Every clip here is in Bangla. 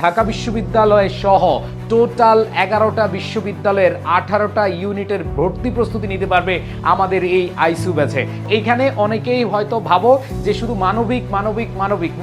ঢাকা বিশ্ববিদ্যালয় সহ টোটাল 11টা বিশ্ববিদ্যালয়ের 18টা ইউনিটের ভর্তি প্রস্তুতি নিতে পারবে আমাদের এই আইসিইউ ব্যাচে। এইখানে অনেকেই হয়তো ভাবো যে শুধু মানবিক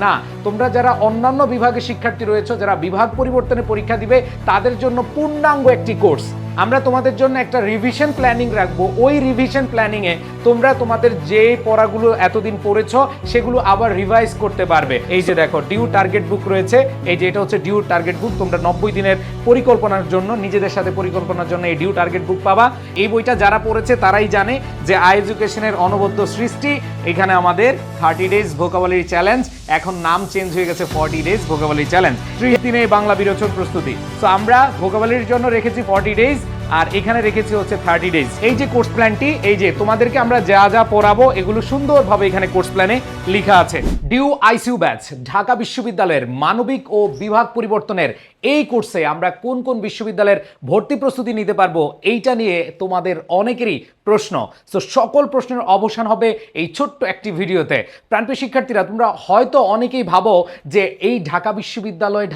না, তোমরা যারা অন্যান্য বিভাগের শিক্ষার্থী রয়েছে, যারা বিভাগ পরিবর্তনে পরীক্ষা দিবে, তাদের জন্য পূর্ণাঙ্গ একটি কোর্স আমরা তোমাদের জন্য একটা রিভিশন প্ল্যানিং রাখবো। ওই রিভিশন প্ল্যানিংয়ে তোমরা তোমাদের যে পড়াগুলো এতদিন পড়েছো সেগুলো আবার রিভাইজ করতে পারবে। এই যে দেখো ডিউ টার্গেট বুক রয়েছে, এই যে এটা হচ্ছে ডিউ টার্গেট বুক। তোমরা 90 দিনের পরিকল্পনার জন্য, নিজেদের সাথে পরিকল্পনার জন্য এই ডিউ টার্গেট বুক পাবা। এই বইটা যারা পড়েছে তারাই জানে যে আই এডুকেশনের অনবদ্য সৃষ্টি। এখানে আমাদের 30 ডেজ ভোকাবুলারি চ্যালেঞ্জ, এখন নাম চেঞ্জ হয়ে গেছে 40 ডেজ ভোকাবুলারি চ্যালেঞ্জ। 30 দিনে বাংলা বিরোচন প্রস্তুতি। তো আমরা ভোকাবুলারির জন্য রেখেছি 40 ডেজ, আর এখানে রেখেছি হচ্ছে 30 ডেজ। এই যে কোর্স প্ল্যানটি, এই যে তোমাদেরকে আমরা যা যা পড়াবো এগুলো সুন্দরভাবে এখানে কোর্স প্ল্যানে লেখা আছে। ডিউ আইসিইউ ব্যাচ ঢাকা বিশ্ববিদ্যালয়ের মানবিক ও বিভাগ পরিবর্তনের এই কোর্সে আমরা কোন কোন বিশ্ববিদ্যালয়ের ভর্তি প্রস্তুতি নিতে পারবো, এইটা নিয়ে তোমাদের অনেকেরই প্রশ্ন। তো সকল প্রশ্নের অবসান হবে এই ছোট্ট একটি ভিডিওতে। প্রাণপ্রিয় শিক্ষার্থীরা, তোমরা হয়তো অনেকেই ভাবো যে এই ঢাকা বিশ্ববিদ্যালয়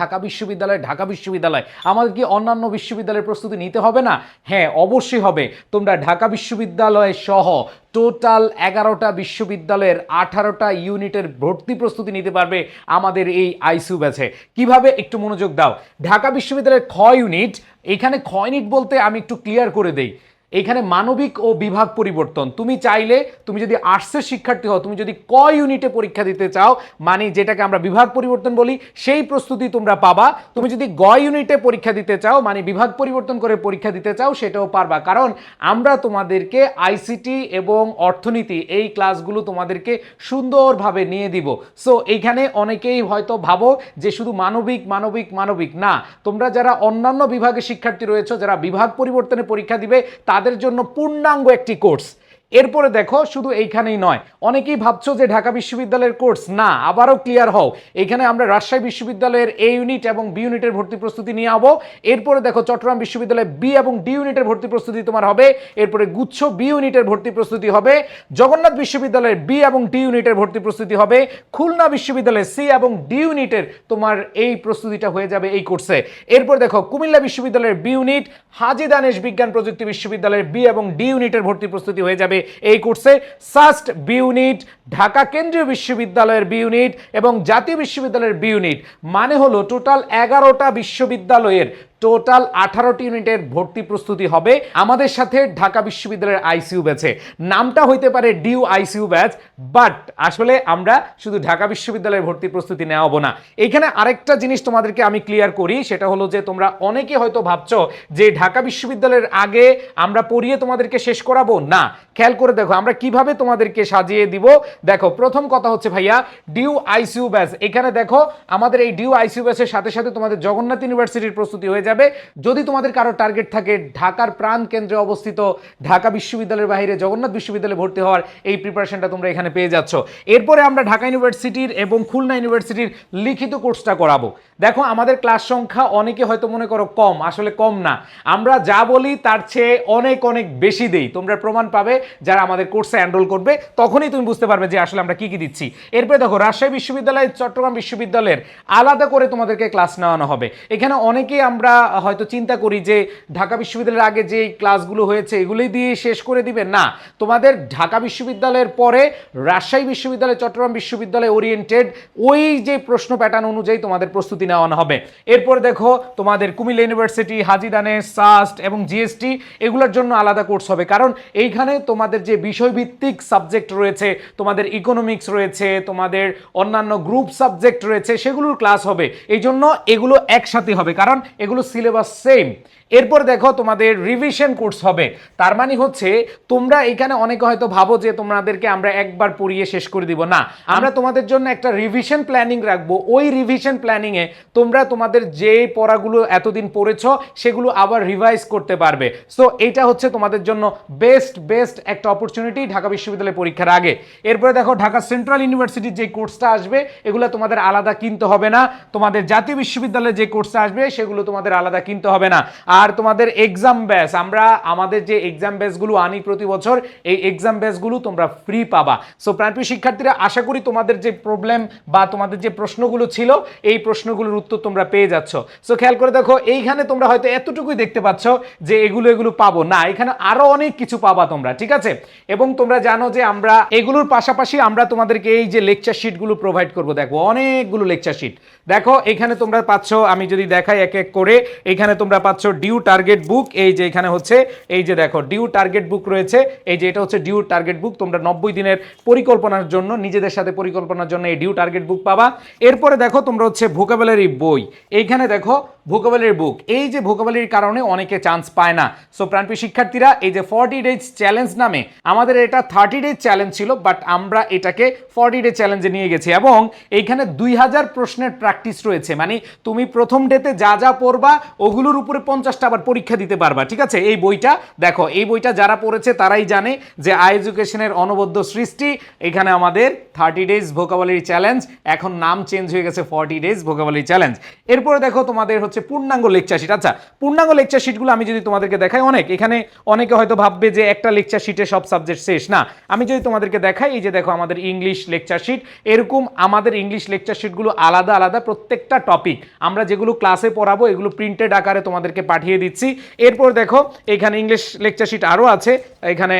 আমাদের কি অন্যান্য বিশ্ববিদ্যালয়ের প্রস্তুতি নিতে হবে না? হ্যাঁ, অবশ্যই হবে। তোমরা ঢাকা বিশ্ববিদ্যালয় সহ টোটাল 11টা বিশ্ববিদ্যালয়ের 18টা ইউনিটের ভর্তি প্রস্তুতি নিতে পারবে আমাদের এই আইসিইউ ব্যাচে। কিভাবে, একটু মনোযোগ দাও। ঢাকা বিশ্ববিদ্যালয়ের খ ইউনিট, এখানে খ ইউনিট বলতে আমি একটু ক্লিয়ার করে দেই, এখানে মানবিক ও বিভাগ পরিবর্তন। তুমি চাইলে, তুমি যদি আর্টসের শিক্ষার্থী হও, তুমি যদি ক ইউনিটে পরীক্ষা দিতে চাও, মানে যেটাকে আমরা বিভাগ পরিবর্তন বলি, সেই প্রস্তুতি তোমরা পাবা। তুমি যদি গ ইউনিটে পরীক্ষা দিতে চাও, মানে বিভাগ পরিবর্তন করে পরীক্ষা দিতে চাও, সেটাও পারবা। কারণ আমরা তোমাদেরকে আইসিটি এবং অর্থনীতি এই ক্লাসগুলো তোমাদেরকে সুন্দরভাবে নিয়ে দিব। সো এইখানে অনেকেই হয়তো ভাবো যে শুধু মানবিক না, তোমরা যারা অন্যান্য বিভাগের শিক্ষার্থী রয়েছে, যারা বিভাগ পরিবর্তনে পরীক্ষা দিবে, তাদের জন্য পূর্ণাঙ্গ একটি কোর্স। এরপরে দেখো, শুধু এইখানেই নয়, অনেকেই ভাবছো যে ঢাকা বিশ্ববিদ্যালয়ের কোর্স না, আবারও ক্লিয়ার হও। এখানে আমরা রাজশাহী বিশ্ববিদ্যালয়ের এ ইউনিট এবং বি ইউনিটের ভর্তি প্রস্তুতি নিয়ে যাবো। এরপরে দেখো চট্টগ্রাম বিশ্ববিদ্যালয়ে বি এবং ডি ইউনিটের ভর্তি প্রস্তুতি তোমার হবে। এরপরে গুচ্ছ বি ইউনিটের ভর্তি প্রস্তুতি হবে। জগন্নাথ বিশ্ববিদ্যালয়ের বি এবং ডি ইউনিটের ভর্তি প্রস্তুতি হবে। খুলনা বিশ্ববিদ্যালয়ের সি এবং ডি ইউনিটের তোমার এই প্রস্তুতিটা হয়ে যাবে এই কোর্সে। এরপর দেখো কুমিল্লা বিশ্ববিদ্যালয়ের বি ইউনিট, হাজী দানেশ বিজ্ঞান প্রযুক্তি বিশ্ববিদ্যালয়ের বি এবং ডি ইউনিটের ভর্তি প্রস্তুতি হয়ে যাবে এই কোর্সে। সাস্ট বি ইউনিট, ঢাকা কেন্দ্রীয় বিশ্ববিদ্যালয়ের বি ইউনিট এবং জাতীয় বিশ্ববিদ্যালয়ের বি ইউনিট, মানে হলো টোটাল 11টা বিশ্ববিদ্যালয়ের টোটাল 18টি ইউনিটের ভর্তি প্রস্তুতি হবে আমাদের সাথে ঢাকা বিশ্ববিদ্যালয়ের আইসিইউ ব্যাচে। নামটা হইতে পারে ডিউ আইসিইউ ব্যাচ, বাট আসলে আমরা শুধু ঢাকা বিশ্ববিদ্যালয়ের ভর্তি প্রস্তুতি নেওয়াবো না। এখানে আরেকটা জিনিস তোমাদেরকে আমি ক্লিয়ার করি, সেটা হলো যে তোমরা অনেকে হয়তো ভাবছো যে ঢাকা বিশ্ববিদ্যালয়ের আগে আমরা পড়িয়ে তোমাদেরকে শেষ করাবো না। খেয়াল করে দেখো আমরা কিভাবে তোমাদেরকে সাজিয়ে দিব। দেখো, প্রথম কথা হচ্ছে ভাইয়া ডিউ আইসিইউ ব্যাচ। এখানে দেখো আমাদের এই ডিউ আইসিইউ ব্যাচের সাথে সাথে তোমাদের জগন্নাথ ইউনিভার্সিটির প্রস্তুতি হয়ে যাবে। যদি তোমাদের কারো টার্গেট থাকে ঢাকার প্রাণ কেন্দ্রে অবস্থিত ঢাকা বিশ্ববিদ্যালয়ের বাইরে জগন্নাথ বিশ্ববিদ্যালয়ে ভর্তি হওয়ার, এই প্রিপারেশনটা তোমরা এখানে পেয়ে যাচ্ছ। এরপরে আমরা ঢাকা ইউনিভার্সিটির এবং খুলনা ইউনিভার্সিটির লিখিত কোর্সটা করাবো। দেখো আমাদের ক্লাস সংখ্যা অনেকে হয়তো মনে করো কম, আসলে কম না, আমরা যা বলি তার চেয়ে অনেক বেশি দেই। তোমরা প্রমাণ পাবে যারা আমাদের কোর্সে এনরোল করবে, তখনই তুমি বুঝতে পারবে যে আসলে আমরা কি দিচ্ছি। এরপরে দেখো রাজশাহী বিশ্ববিদ্যালয়, চট্টগ্রাম বিশ্ববিদ্যালয়ের আলাদা করে তোমাদেরকে ক্লাস নেওয়ানো হবে। এখানে অনেকেই আমরা হয়তো চিন্তা করি যে ঢাকা বিশ্ববিদ্যালয়ের আগে যে ক্লাসগুলো হয়েছে এগুলোই দিয়ে শেষ করে দিবে না, তোমাদের ঢাকা বিশ্ববিদ্যালয়ের পরে রাজশাহী বিশ্ববিদ্যালয়, চট্টগ্রাম বিশ্ববিদ্যালয় ওরিয়েন্টেড ওই যে প্রশ্ন প্যাটার্ন অনুযায়ী তোমাদের প্রস্তুতি নেওয়ানো হবে। এরপর দেখো তোমাদের কুমিল্লা ইউনিভার্সিটি, হাজী দানেশ, সাস্ট এবং জিএসটি এগুলোর জন্য আলাদা কোর্স হবে। কারণ এইখানে তোমাদের যে বিষয়ভিত্তিক সাবজেক্ট রয়েছে, তোমাদের ইকোনমিক্স রয়েছে, তোমাদের অন্যান্য গ্রুপ সাবজেক্ট রয়েছে, সেগুলোর ক্লাস হবে। এই জন্য এগুলো একসাথে হবে, কারণ এগুলো সিলেবাস সেম। এরপর দেখো তোমাদের রিভিশন কোর্স হবে। তার মানে হচ্ছে তোমরা এখানে অনেকে হয়তো ভাবো যে তোমাদেরকে আমরা একবার পড়িয়ে শেষ করে দিব, না, আমরা তোমাদের জন্য একটা রিভিশন প্ল্যানিং রাখবো। ওই রিভিশন প্ল্যানিংয়ে তোমরা তোমাদের যে পড়াগুলো এতদিন পড়েছ সেগুলো আবার রিভাইজ করতে পারবে। সো এটা হচ্ছে তোমাদের জন্য বেস্ট একটা অপরচুনিটি ঢাকা বিশ্ববিদ্যালয় পরীক্ষার আগে। এরপর এরপরে দেখো ঢাকা সেন্ট্রাল ইউনিভার্সিটির যে কোর্সটা আসবে এগুলো তোমাদের আলাদা কিনতে হবে না, তোমাদের জাতীয় বিশ্ববিদ্যালয়ের যে কোর্সটা আসবে সেগুলো তোমাদের আলাদা কিনতে হবে না। আর তোমাদের এক্সাম ব্যাচ, আমরা আমাদের যে এক্সাম ব্যাচগুলো আনি প্রতি বছর, এই এক্সাম ব্যাচগুলো তোমরা ফ্রি পাবা। সো প্রাণপ্রিয় শিক্ষার্থীরা, আশা করি তোমাদের যে প্রবলেম বা তোমাদের যে প্রশ্নগুলো ছিল এই প্রশ্নগুলোর উত্তর তোমরা পেয়ে যাচ্ছ। সো খেয়াল করে দেখো, এইখানে তোমরা হয়তো এতটুকুই দেখতে পাচ্ছ যে এগুলো পাবো না, এখানে আরো অনেক কিছু পাবা তোমরা, ঠিক আছে। এবং তোমরা জানো যে আমরা এগুলোর পাশাপাশি আমরা তোমাদেরকে এই যে লেকচার শিটগুলো প্রোভাইড করবো। দেখো অনেকগুলো লেকচার শিট, দেখো এখানে তোমরা পাচ্ছ, আমি যদি দেখাই এক এক করে, এখানে তোমরা পাচ্ছ ডিউ টার্গেট বুক, এই যে এখানে হচ্ছে এই যে দেখো ডিউ টার্গেট বুক রয়েছে, এই যে এটা হচ্ছে ডিউ টার্গেট বুক। তোমরা 90 দিনের পরিকল্পনার জন্য, নিজেদের সাথে পরিকল্পনার জন্য এই ডিউ টার্গেট বুক পাবা। এরপরে দেখো তোমরা হচ্ছে ভোকাবুলারি বই, এইখানে দেখো ভোকাবুলারি বুক, এই যে ভোকাবুলারির কারণে অনেকে চান্স পায় না। সো প্রাণপ্রিয় শিক্ষার্থীরা, এই যে 40 ডেজ চ্যালেঞ্জ নামে, আমাদের এটা 30 ডেজ চ্যালেঞ্জ ছিল, বাট আমরা এটাকে 40 ডে চ্যালেঞ্জে নিয়ে গেছি এবং এইখানে 2000 প্রশ্নের প্র্যাকটিস রয়েছে। মানে তুমি প্রথম ডেতে যা যা পড়বা ওগুলোর উপরে 50টা আবার পরীক্ষা দিতে পারবা, ঠিক আছে। এই বইটা দেখো, এই বইটা যারা পড়েছে তারাই জানে যে আই এডুকেশনের অনবদ্য সৃষ্টি। এখানে আমাদের 30 ডেজ ভোকাবুলারি চ্যালেঞ্জ, এখন নাম চেঞ্জ হয়ে গেছে 40 ডেজ ভোকাবুলারি চ্যালেঞ্জ। এরপরে দেখো তোমাদের হচ্ছে পূর্ণাঙ্গ লেকচার শিট। আচ্ছা, পূর্ণাঙ্গ লেকচার শিটগুলো আমি যদি তোমাদেরকে দেখাই, এখানে অনেকে হয়তো ভাববে যে একটা লেকচার শিটে সব সাবজেক্ট শেষ না। আমি যদি তোমাদেরকে দেখাই, এই যে দেখো আমাদের ইংলিশ লেকচার শিট, এরকম আমাদের ইংলিশ লেকচার শিটগুলো আলাদা আলাদা, প্রত্যেকটা টপিক আমরা যেগুলো ক্লাসে পড়াবো এগুলো প্রিন্টেড আকারে তোমাদেরকে পাঠিয়ে দিচ্ছি। এরপর দেখো এখানে ইংলিশ লেকচার শিট আরও আছে, এখানে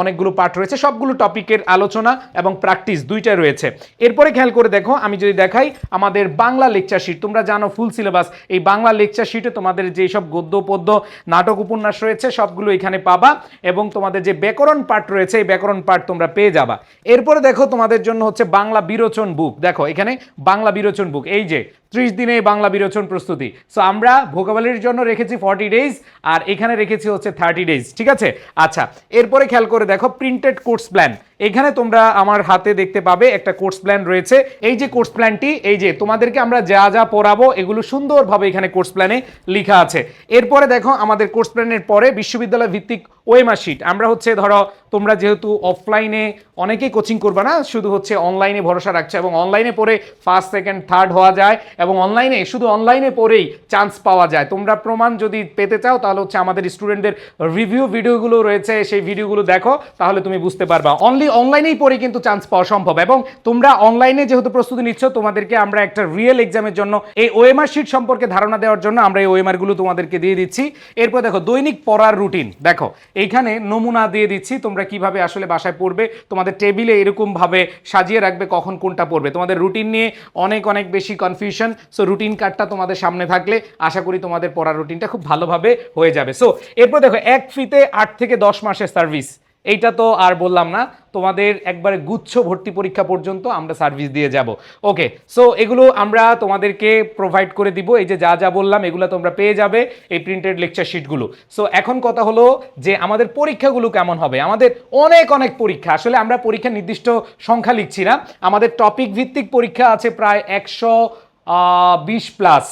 অনেকগুলো পার্ট রয়েছে, সবগুলো টপিকের আলোচনা এবং প্র্যাকটিস দুইটা রয়েছে। এরপরে খেয়াল করে দেখো, আমি যদি দেখাই আমাদের বাংলা লেকচার শিট, তোমরা জানো ফুল সিলেবাস, এই বাংলা লেকচার শিটে তোমাদের যেসব গদ্য পদ্য নাটক উপন্যাস রয়েছে সবগুলো এখানে পাবা এবং তোমাদের যে ব্যাকরণ পার্ট রয়েছে এই ব্যাকরণ পার্ট তোমরা পেয়ে যাবা। এরপরে দেখো তোমাদের জন্য হচ্ছে বাংলা বিরোচন বুক, দেখো এখানে বাংলা বিরোচন বুক, এই যে 30 দিনে বাংলা বিরোচন প্রস্তুতি। সো আমরা ভোকাবুলারির জন্য রেখেছি 40 ডেজ আর এখানে রেখেছি হচ্ছে 30 ডেজ, ঠিক আছে। আচ্ছা, এরপরে খেয়াল করে দেখো প্রিন্টেড কোর্স প্ল্যান, এখানে তোমরা আমার হাতে দেখতে পাবে একটা কোর্স প্ল্যান রয়েছে। এই যে কোর্স প্ল্যানটি, এই যে তোমাদেরকে আমরা যা যা পড়াবো এগুলো সুন্দরভাবে এখানে কোর্স প্ল্যানে লেখা আছে। এরপরে দেখো আমাদের কোর্স প্ল্যানের পরে বিশ্ববিদ্যালয় ভিত্তিক ওএমআর শিট, আমরা হচ্ছে ধরো তোমরা যেহেতু অফলাইনে অনেকেই কোচিং করবে না, শুধু হচ্ছে অনলাইনে ভরসা রাখছে এবং অনলাইনে পড়ে ফার্স্ট সেকেন্ড থার্ড হওয়া যায় এবং অনলাইনে শুধু অনলাইনে পড়েই চান্স পাওয়া যায়। তোমরা প্রমাণ যদি পেতে চাও তাহলে হচ্ছে আমাদের স্টুডেন্টদের রিভিউ ভিডিওগুলো রয়েছে, সেই ভিডিওগুলো দেখো, তাহলে তুমি বুঝতে পারবা। অনলাইনেই পড়ে কিন্তু চান্স পাওয়া সম্ভব এবং তোমরা অনলাইনে যেহেতু প্রস্তুতি নিচ্ছ, তোমাদেরকে আমরা একটা রিয়েল এক্সামের জন্য এই ওএমআর শিট সম্পর্কে ধারণা দেওয়ার জন্য আমরা এই ওএমআর গুলো তোমাদেরকে দিয়ে দিচ্ছি। এরপর দেখো দৈনিক পড়ার রুটিন, দেখো এইখানে নমুনা দিয়ে দিচ্ছি তোমরা কিভাবে আসলে বাসায় পড়বে, তোমাদের টেবিলে এরকম ভাবে সাজিয়ে রাখবে কখন কোনটা পড়বে। তোমাদের রুটিন নিয়ে অনেক বেশি কনফিউশন, সো রুটিন কার্ডটা তোমাদের সামনে থাকলে আশা করি তোমাদের পড়ার রুটিনটা খুব ভালোভাবে হয়ে যাবে। সো এরপর দেখো এক ফ্রিতে 8 থেকে 10 মাসের সার্ভিস, এইটা তো আর বললাম না, তোমাদের একবারে গুচ্ছ ভর্তি পরীক্ষা পর্যন্ত আমরা সার্ভিস দিয়ে যাব। ওকে, সো এগুলো আমরা তোমাদেরকে প্রোভাইড করে দিব, এই যে যা যা বললাম এগুলো তোমরা পেয়ে যাবে এই প্রিন্টেড লেকচার শিটগুলো। সো এখন কথা হলো যে আমাদের পরীক্ষাগুলো কেমন হবে। আমাদের অনেক পরীক্ষা, আসলে আমরা পরীক্ষা নির্দিষ্ট সংখ্যা লিখছি না, আমাদের টপিক ভিত্তিক পরীক্ষা আছে প্রায় 120+।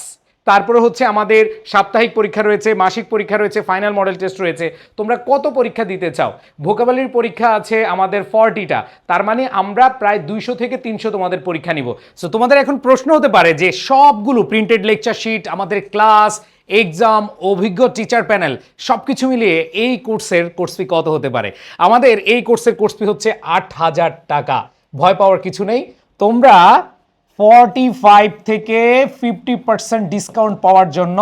তারপরে হচ্ছে আমাদের সাপ্তাহিক পরীক্ষা রয়েছে, মাসিক পরীক্ষা রয়েছে, ফাইনাল মডেল টেস্ট রয়েছে। তোমরা কত পরীক্ষা দিতে চাও? ভোকাবুলারির পরীক্ষা আছে আমাদের 40টা, তার মানে আমরা প্রায় 200 থেকে 300 তোমাদের পরীক্ষা নিব। সো তোমাদের এখন প্রশ্ন হতে পারে যে সবগুলো প্রিন্টেড লেকচার শিট, আমাদের ক্লাস, এক্সাম, অভিজ্ঞ টিচার প্যানেল সবকিছু মিলিয়ে এই কোর্সের কোর্স ফি কত হতে পারে? আমাদের এই কোর্সের কোর্স ফি হচ্ছে 8000 টাকা। ভয় পাওয়ার কিছু নেই, তোমরা 45 থেকে 50% ডিসকাউন্ট পাওয়ার জন্য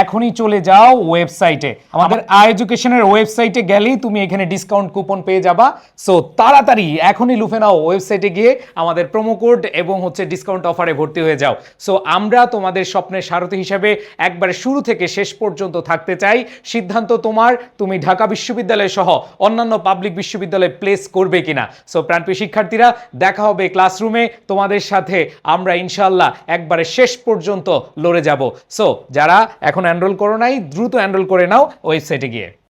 এখনই চলে যাও ওয়েবসাইটে, আমাদের আই এডুকেশনের ওয়েবসাইটে গেলেই তুমি এখানে ডিসকাউন্ট কুপন পেয়ে যাবা। সো তাড়াতাড়ি এখনই লুফে নাও ওয়েবসাইটে গিয়ে আমাদের প্রোমো কোড এবং হচ্ছে ডিসকাউন্ট অফারে ভর্তি হয়ে যাও। সো আমরা তোমাদের স্বপ্নের সারথি হিসেবে একবারে শুরু থেকে শেষ পর্যন্ত থাকতে চাই। সিদ্ধান্ত তোমার, তুমি ঢাকা বিশ্ববিদ্যালয় সহ অন্যান্য পাবলিক বিশ্ববিদ্যালয়ে প্লেস করবে কিনা। সো প্রাণপ্রিয় শিক্ষার্থীরা, দেখা হবে ক্লাসরুমে, তোমাদের সাথে আমরা ইনশাআল্লাহ একবারে শেষ পর্যন্ত লড়ে যাব। সো যারা এখন এনরোল করো নাই, দ্রুত এনরোল করে নাও ওয়েবসাইটে গিয়ে।